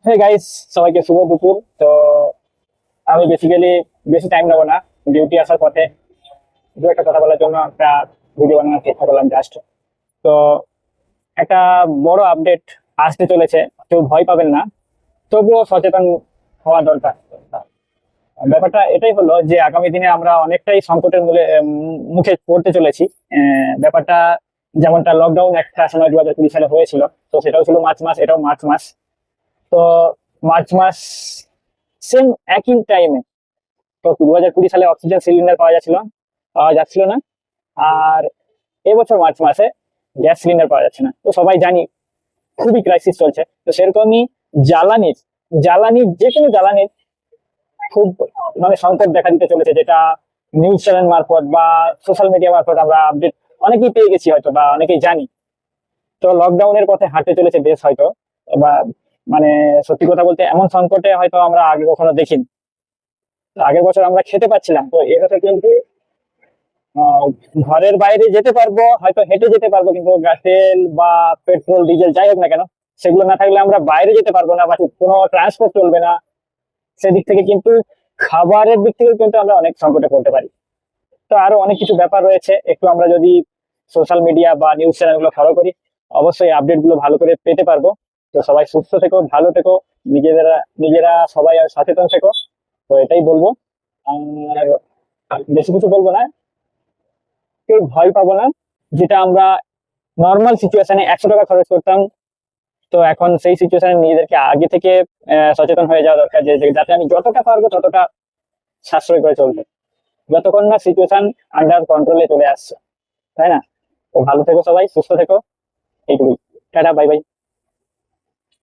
Hey guys, সবাইকে শুভ দুপুর। তো আমি বেসিক্যালি বেশি টাইম নেবো না, ডিউটি আসার পথে দু একটা কথা বলার জন্য একটা ভিডিও বানানোর চেষ্টা করলাম জাস্ট। তো একটা বড় আপডেট আসতে চলেছে, কেউ ভয় পাবেন না, তবুও সচেতন হওয়া দরকার। ব্যাপারটা এটাই হলো যে আগামী দিনে আমরা অনেকটাই সংকটের মুখে পড়তে চলেছি। ব্যাপারটা যেমনটা লকডাউন একটা সময় 2020 সালে হয়েছিল, তো সেটাও ছিল মার্চ মাস, এটাও মার্চ মাস। তো মার্চ মাস সেম একই টাইমে, তো 2020 সালে অক্সিজেন সিলিন্ডার পাওয়া যাচ্ছিল না। আর এবছর মার্চ মাসে গ্যাস সিলিন্ডার পাওয়া যাচ্ছে না। তো সবাই জানি খুবই ক্রাইসিস চলছে। তো সেরকমই জ্বালানির যে কোনো জ্বালানির খুব সংকট দেখা দিতে চলেছে, যেটা নিউজ চ্যানেল মারফত বা সোশ্যাল মিডিয়া মারফত আমরা আপডেট অনেকেই পেয়ে গেছি হয়তো, বা অনেকেই জানি। তো লকডাউনের পথে হাঁটতে চলেছে দেশ হয়তো, বা মানে সত্যি কথা বলতে এমন সংকটে হয়তো আমরা আগে কখনো দেখিনি। তো আগের বছর আমরা খেতে পাচ্ছিলাম, তো এটা কিন্তু আহ, ঘরের বাইরে যেতে পারবো, হয়তো হেঁটে যেতে পারবো, কিন্তু তেল বা পেট্রোল ডিজেল যাই হোক না কেন, সেগুলো না থাকলে আমরা বাইরে যেতে পারবো না, বা কোনো ট্রান্সপোর্ট চলবে না। সেদিক থেকে কিন্তু খাবারের দিক থেকে কিন্তু আমরা অনেক সংকটে পড়তে পারি। তো আরো অনেক কিছু ব্যাপার রয়েছে, একটু আমরা যদি সোশ্যাল মিডিয়া বা নিউজ চ্যানেল গুলো ফলো করি, অবশ্যই আপডেট গুলো ভালো করে পেতে পারবো। তো সবাই সুস্থ থেকো, ভালো থেকো, নিজেরা নিজেরা সবাই আর সচেতন থেকো। তো এটাই বলবো। আর বেশি কিছু বলবো না, কেউ ভয় পাবো না। যেটা আমরা নর্মাল সিচুয়েশনে 100 টাকা খরচ করতাম, তো এখন সেই সিচুয়েশনে নিজেদেরকে আগে থেকে সচেতন হয়ে যাওয়া দরকার, যে যাতে আমি যতটা পারবো ততটা সাশ্রয় করে চলতে, যতক্ষণ না সিচুয়েশন আন্ডার কন্ট্রোলে চলে আসছে, তাই না? তো ভালো থেকো সবাই, সুস্থ থেকো, এইটুকুই। Tata, bye bye.